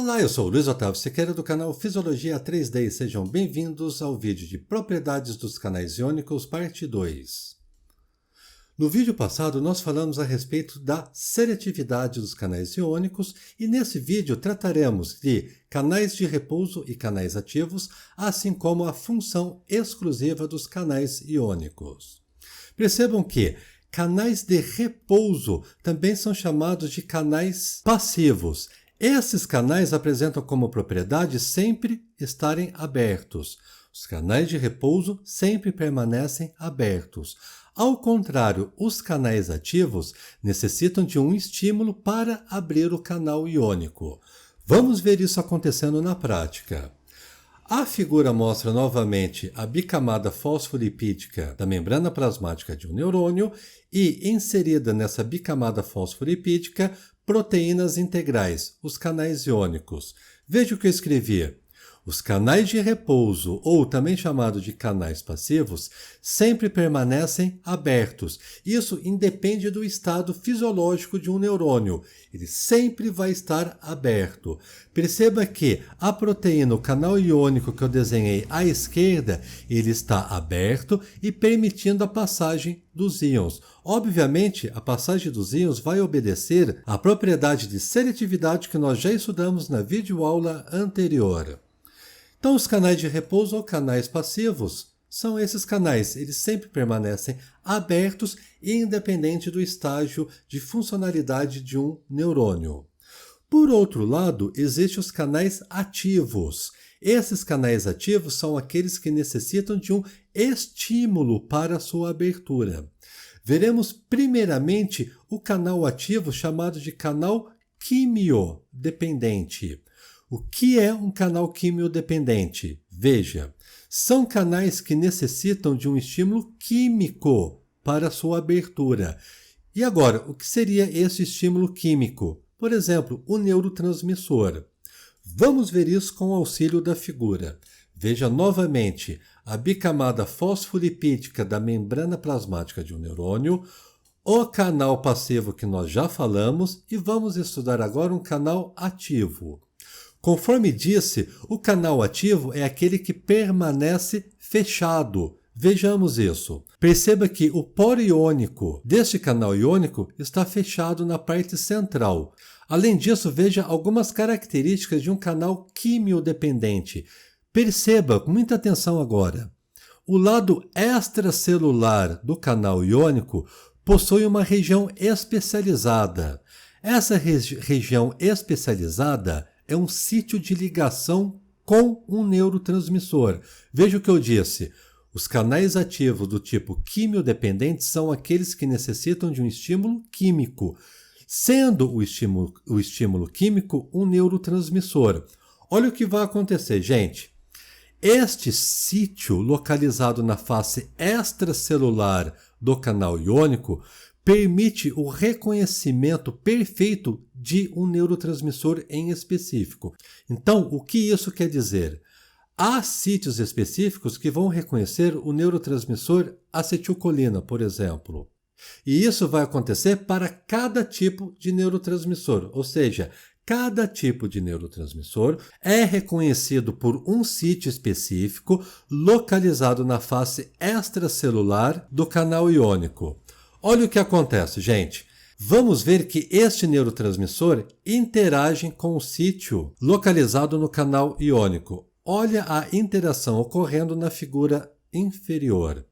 Olá, eu sou o Luiz Otávio Siqueira do canal Fisiologia 3D e sejam bem-vindos ao vídeo de Propriedades dos Canais Iônicos, parte 2. No vídeo passado, nós falamos a respeito da seletividade dos canais iônicos e nesse vídeo trataremos de canais de repouso e canais ativos, assim como a função exclusiva dos canais iônicos. Percebam que canais de repouso também são chamados de canais passivos. Esses canais apresentam como propriedade sempre estarem abertos. Os canais de repouso sempre permanecem abertos. Ao contrário, os canais ativos necessitam de um estímulo para abrir o canal iônico. Vamos ver isso acontecendo na prática. A figura mostra novamente a bicamada fosfolipídica da membrana plasmática de um neurônio e, inserida nessa bicamada fosfolipídica, proteínas integrais, os canais iônicos. Veja o que eu escrevi. Os canais de repouso, ou também chamados de canais passivos, sempre permanecem abertos. Isso independe do estado fisiológico de um neurônio. Ele sempre vai estar aberto. Perceba que a proteína, o canal iônico que eu desenhei à esquerda, ele está aberto e permitindo a passagem dos íons. Obviamente, a passagem dos íons vai obedecer à propriedade de seletividade que nós já estudamos na videoaula anterior. Então, os canais de repouso ou canais passivos são esses canais. Eles sempre permanecem abertos e independente do estágio de funcionalidade de um neurônio. Por outro lado, existem os canais ativos. Esses canais ativos são aqueles que necessitam de um estímulo para a sua abertura. Veremos primeiramente o canal ativo chamado de canal quimiodependente. O que é um canal quimiodependente? Veja, são canais que necessitam de um estímulo químico para sua abertura. E agora, o que seria esse estímulo químico? Por exemplo, o neurotransmissor. Vamos ver isso com o auxílio da figura. Veja novamente a bicamada fosfolipídica da membrana plasmática de um neurônio, o canal passivo que nós já falamos e vamos estudar agora um canal ativo. Conforme disse, o canal ativo é aquele que permanece fechado. Vejamos isso. Perceba que o poro iônico deste canal iônico está fechado na parte central. Além disso, veja algumas características de um canal quimiodependente. Perceba com muita atenção agora. O lado extracelular do canal iônico possui uma região especializada. Essa região especializada é um sítio de ligação com um neurotransmissor. Veja o que eu disse. Os canais ativos do tipo quimiodependente são aqueles que necessitam de um estímulo químico, sendo o estímulo químico um neurotransmissor. Olha o que vai acontecer, gente. Este sítio localizado na face extracelular do canal iônico permite o reconhecimento perfeito de um neurotransmissor em específico. Então, o que isso quer dizer? Há sítios específicos que vão reconhecer o neurotransmissor acetilcolina, por exemplo. E isso vai acontecer para cada tipo de neurotransmissor, ou seja, cada tipo de neurotransmissor é reconhecido por um sítio específico localizado na face extracelular do canal iônico. Olha o que acontece, gente. Vamos ver que este neurotransmissor interage com o sítio localizado no canal iônico. Olha a interação ocorrendo na figura inferior.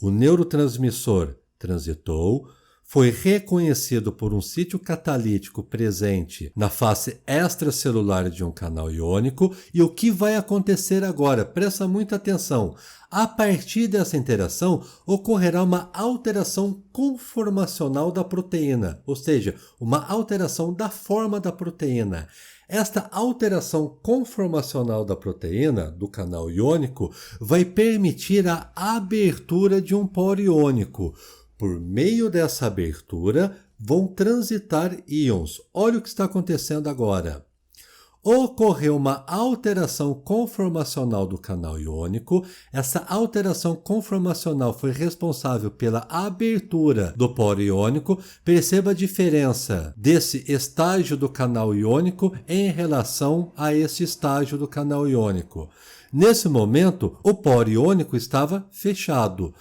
O neurotransmissor transitou, foi reconhecido por um sítio catalítico presente na face extracelular de um canal iônico. E o que vai acontecer agora? Presta muita atenção. A partir dessa interação, ocorrerá uma alteração conformacional da proteína, ou seja, uma alteração da forma da proteína. Esta alteração conformacional da proteína do canal iônico vai permitir a abertura de um poro iônico. Por meio dessa abertura, vão transitar íons. Olha o que está acontecendo agora. ocorreu uma alteração conformacional do canal iônico. Essa alteração conformacional foi responsável pela abertura do poro iônico. Perceba a diferença desse estágio do canal iônico em relação a esse estágio do canal iônico. Nesse momento, o poro iônico estava fechado.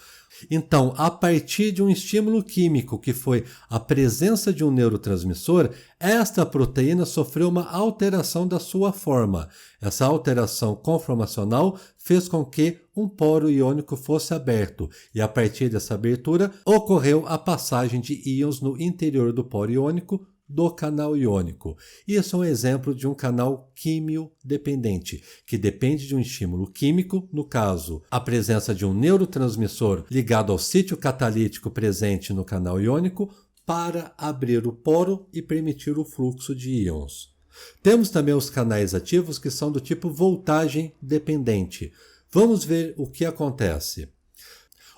Então, a partir de um estímulo químico, que foi a presença de um neurotransmissor, esta proteína sofreu uma alteração da sua forma. Essa alteração conformacional fez com que um poro iônico fosse aberto, e a partir dessa abertura ocorreu a passagem de íons no interior do poro iônico do canal iônico. Isso é um exemplo de um canal quimiodependente, que depende de um estímulo químico, no caso, a presença de um neurotransmissor ligado ao sítio catalítico presente no canal iônico, para abrir o poro e permitir o fluxo de íons. Temos também os canais ativos, que são do tipo voltagem dependente. Vamos ver o que acontece.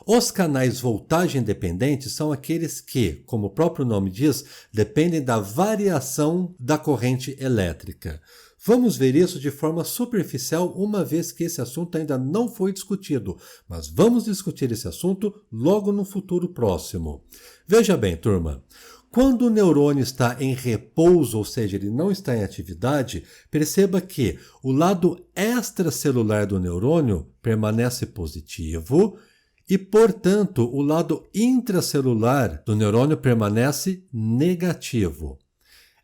Os canais voltagem dependentes são aqueles que, como o próprio nome diz, dependem da variação da corrente elétrica. Vamos ver isso de forma superficial, uma vez que esse assunto ainda não foi discutido, mas vamos discutir esse assunto logo no futuro próximo. Veja bem, turma. Quando o neurônio está em repouso, ou seja, ele não está em atividade, perceba que o lado extracelular do neurônio permanece positivo e, portanto, o lado intracelular do neurônio permanece negativo.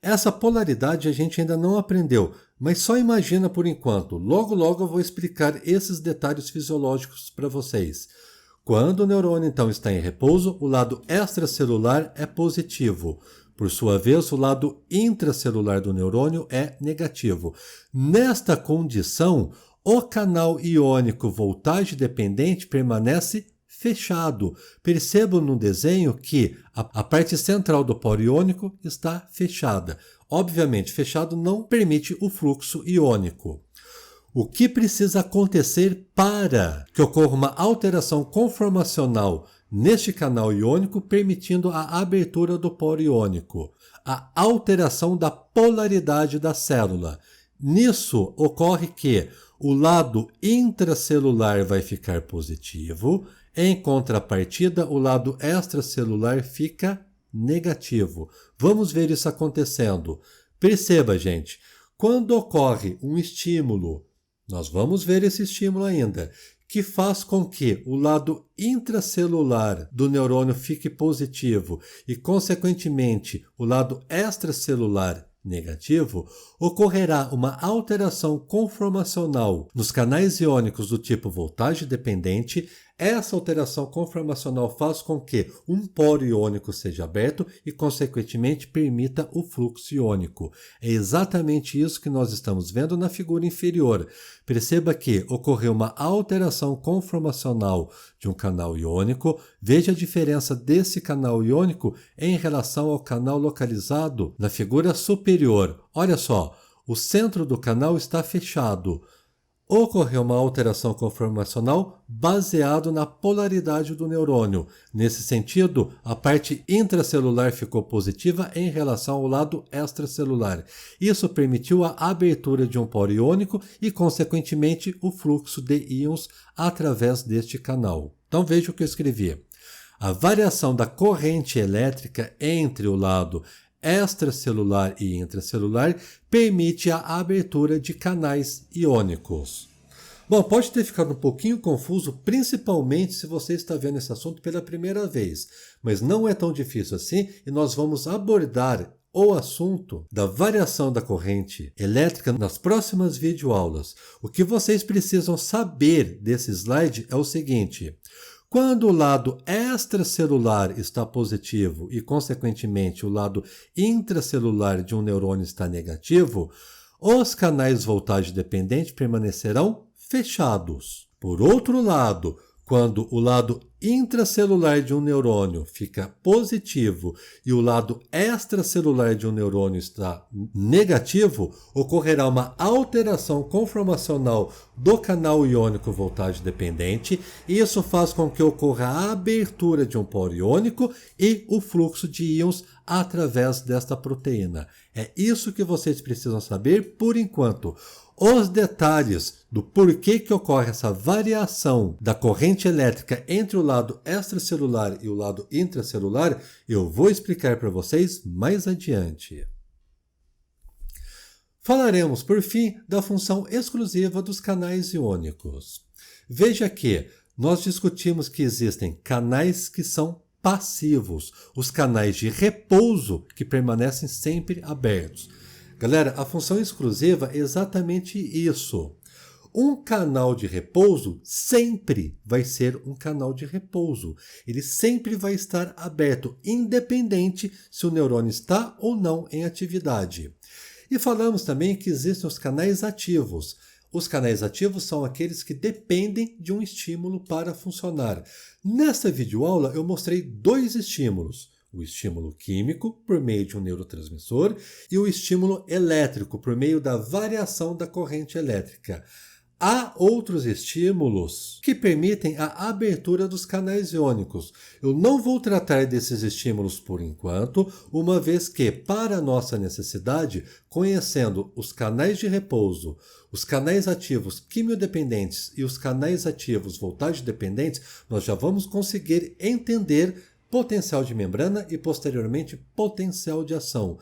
Essa polaridade a gente ainda não aprendeu, mas só imagina por enquanto. Logo, logo eu vou explicar esses detalhes fisiológicos para vocês. Quando o neurônio, então, está em repouso, o lado extracelular é positivo. Por sua vez, o lado intracelular do neurônio é negativo. Nesta condição, o canal iônico voltagem dependente permanece fechado. Percebam no desenho que a parte central do poro iônico está fechada. Obviamente, fechado não permite o fluxo iônico. O que precisa acontecer para que ocorra uma alteração conformacional neste canal iônico, permitindo a abertura do poro iônico? A alteração da polaridade da célula. Nisso ocorre que o lado intracelular vai ficar positivo, em contrapartida, o lado extracelular fica negativo. Vamos ver isso acontecendo. Perceba, gente, quando ocorre um estímulo, nós vamos ver esse estímulo ainda, que faz com que o lado intracelular do neurônio fique positivo e, consequentemente, o lado extracelular negativo, ocorrerá uma alteração conformacional nos canais iônicos do tipo voltagem dependente. Essa alteração conformacional faz com que um poro iônico seja aberto e, consequentemente, permita o fluxo iônico. É exatamente isso que nós estamos vendo na figura inferior. Perceba que ocorreu uma alteração conformacional de um canal iônico. Veja a diferença desse canal iônico em relação ao canal localizado na figura superior. Olha só, o centro do canal está fechado. Ocorreu uma alteração conformacional baseado na polaridade do neurônio. Nesse sentido, a parte intracelular ficou positiva em relação ao lado extracelular. Isso permitiu a abertura de um poro iônico e, consequentemente, o fluxo de íons através deste canal. Então veja o que eu escrevi. A variação da corrente elétrica entre o lado extracelular e intracelular permite a abertura de canais iônicos. Bom, pode ter ficado um pouquinho confuso, principalmente se você está vendo esse assunto pela primeira vez, mas não é tão difícil assim e nós vamos abordar o assunto da variação da corrente elétrica nas próximas videoaulas. O que vocês precisam saber desse slide é o seguinte: quando o lado extracelular está positivo e, consequentemente, o lado intracelular de um neurônio está negativo, os canais voltagem dependente permanecerão fechados. Por outro lado, quando o lado intracelular de um neurônio fica positivo e o lado extracelular de um neurônio está negativo, ocorrerá uma alteração conformacional do canal iônico voltagem dependente, e isso faz com que ocorra a abertura de um poro iônico e o fluxo de íons através desta proteína. É isso que vocês precisam saber por enquanto. Os detalhes do porquê que ocorre essa variação da corrente elétrica entre o lado extracelular e o lado intracelular, eu vou explicar para vocês mais adiante. Falaremos, por fim, da função exclusiva dos canais iônicos. Veja que nós discutimos que existem canais que são passivos, os canais de repouso que permanecem sempre abertos. Galera, a função exclusiva é exatamente isso. Um canal de repouso sempre vai ser um canal de repouso. Ele sempre vai estar aberto, independente se o neurônio está ou não em atividade. E falamos também que existem os canais ativos. Os canais ativos são aqueles que dependem de um estímulo para funcionar. Nesta videoaula eu mostrei dois estímulos. O estímulo químico, por meio de um neurotransmissor, e o estímulo elétrico, por meio da variação da corrente elétrica. Há outros estímulos que permitem a abertura dos canais iônicos. Eu não vou tratar desses estímulos por enquanto, uma vez que, para nossa necessidade, conhecendo os canais de repouso, os canais ativos quimiodependentes e os canais ativos voltagem dependentes, nós já vamos conseguir entender potencial de membrana e, posteriormente, potencial de ação.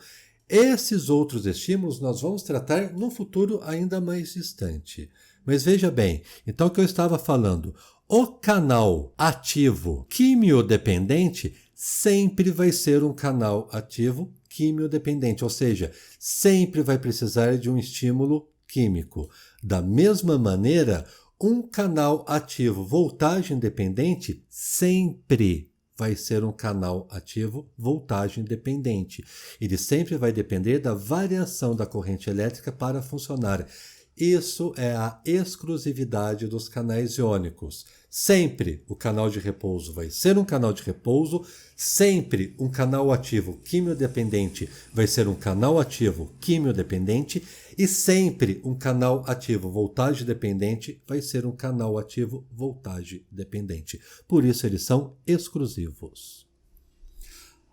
Esses outros estímulos nós vamos tratar num futuro ainda mais distante. Mas veja bem, então o que eu estava falando, o canal ativo quimiodependente sempre vai ser um canal ativo quimiodependente, ou seja, sempre vai precisar de um estímulo químico. Da mesma maneira, um canal ativo voltagem dependente sempre vai ser um canal ativo voltagem dependente. Ele sempre vai depender da variação da corrente elétrica para funcionar. Isso é a exclusividade dos canais iônicos. Sempre o canal de repouso vai ser um canal de repouso, sempre um canal ativo quimiodependente vai ser um canal ativo quimiodependente e sempre um canal ativo voltagem dependente vai ser um canal ativo voltagem dependente. Por isso eles são exclusivos.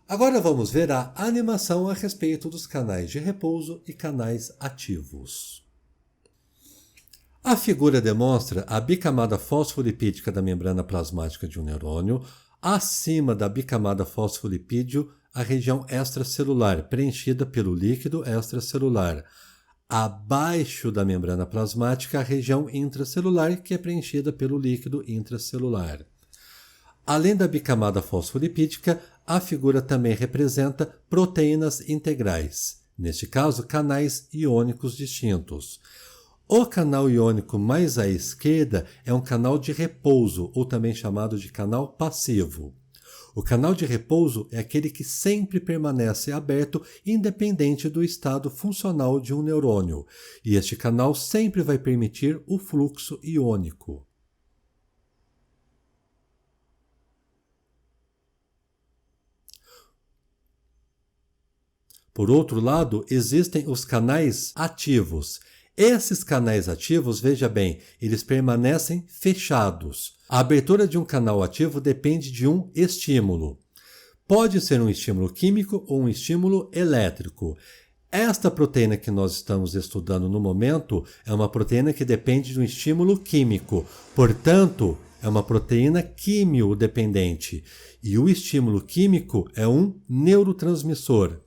Agora vamos ver a animação a respeito dos canais de repouso e canais ativos. A figura demonstra a bicamada fosfolipídica da membrana plasmática de um neurônio, acima da bicamada fosfolipídio, a região extracelular, preenchida pelo líquido extracelular. Abaixo da membrana plasmática, a região intracelular, que é preenchida pelo líquido intracelular. Além da bicamada fosfolipídica, a figura também representa proteínas integrais, neste caso, canais iônicos distintos. O canal iônico mais à esquerda é um canal de repouso, ou também chamado de canal passivo. O canal de repouso é aquele que sempre permanece aberto, independente do estado funcional de um neurônio, e este canal sempre vai permitir o fluxo iônico. Por outro lado, existem os canais ativos. Esses canais ativos, veja bem, eles permanecem fechados. A abertura de um canal ativo depende de um estímulo. Pode ser um estímulo químico ou um estímulo elétrico. Esta proteína que nós estamos estudando no momento é uma proteína que depende de um estímulo químico. Portanto, é uma proteína quimiodependente. E o estímulo químico é um neurotransmissor.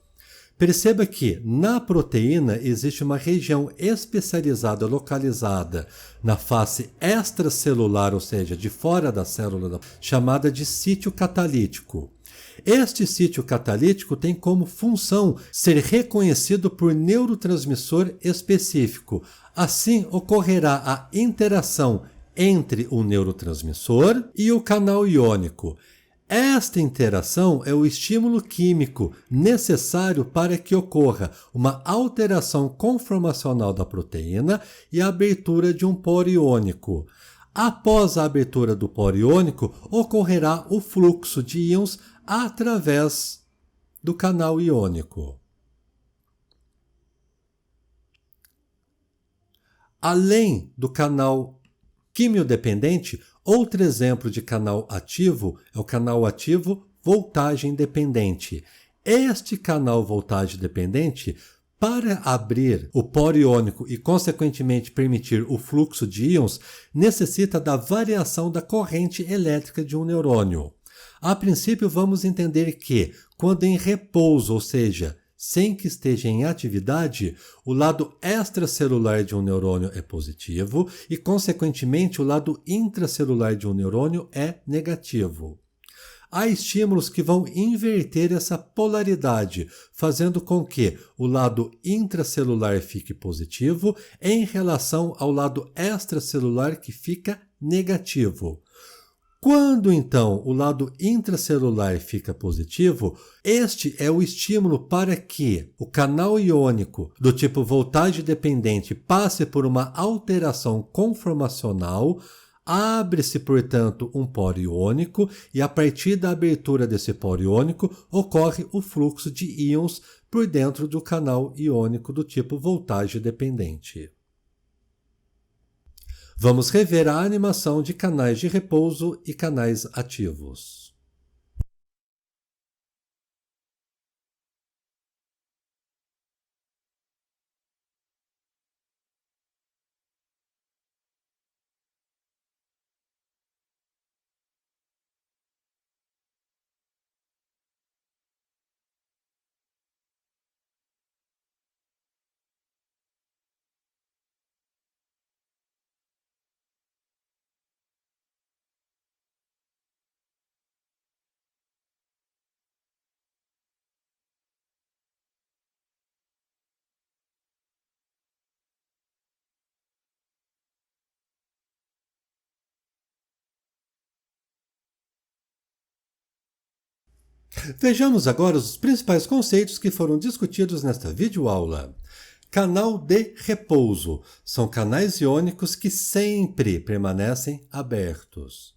Perceba que na proteína existe uma região especializada, localizada na face extracelular, ou seja, de fora da célula, chamada de sítio catalítico. Este sítio catalítico tem como função ser reconhecido por neurotransmissor específico. Assim, ocorrerá a interação entre o neurotransmissor e o canal iônico. Esta interação é o estímulo químico necessário para que ocorra uma alteração conformacional da proteína e a abertura de um poro iônico. Após a abertura do poro iônico, ocorrerá o fluxo de íons através do canal iônico. Além do canal quimiodependente, outro exemplo de canal ativo é o canal ativo voltagem dependente. Este canal voltagem dependente, para abrir o poro iônico e, consequentemente, permitir o fluxo de íons, necessita da variação da corrente elétrica de um neurônio. A princípio, vamos entender que, quando em repouso, ou seja, sem que esteja em atividade, o lado extracelular de um neurônio é positivo e, consequentemente, o lado intracelular de um neurônio é negativo. Há estímulos que vão inverter essa polaridade, fazendo com que o lado intracelular fique positivo em relação ao lado extracelular que fica negativo. Quando, então, o lado intracelular fica positivo, este é o estímulo para que o canal iônico do tipo voltagem dependente passe por uma alteração conformacional. Abre-se, portanto, um poro iônico e, a partir da abertura desse poro iônico, ocorre o fluxo de íons por dentro do canal iônico do tipo voltagem dependente. Vamos rever a animação de canais de repouso e canais ativos. Vejamos agora os principais conceitos que foram discutidos nesta videoaula. Canal de repouso são canais iônicos que sempre permanecem abertos.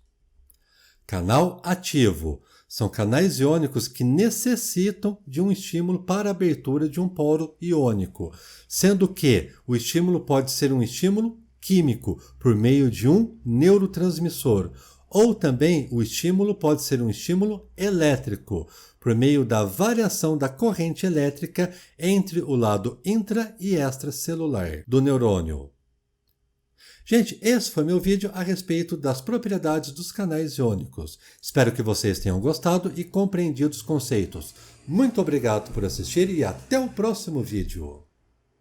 Canal ativo são canais iônicos que necessitam de um estímulo para a abertura de um poro iônico, sendo que o estímulo pode ser um estímulo químico por meio de um neurotransmissor, ou também o estímulo pode ser um estímulo elétrico, por meio da variação da corrente elétrica entre o lado intra- e extracelular do neurônio. Gente, esse foi meu vídeo a respeito das propriedades dos canais iônicos. Espero que vocês tenham gostado e compreendido os conceitos. Muito obrigado por assistir e até o próximo vídeo.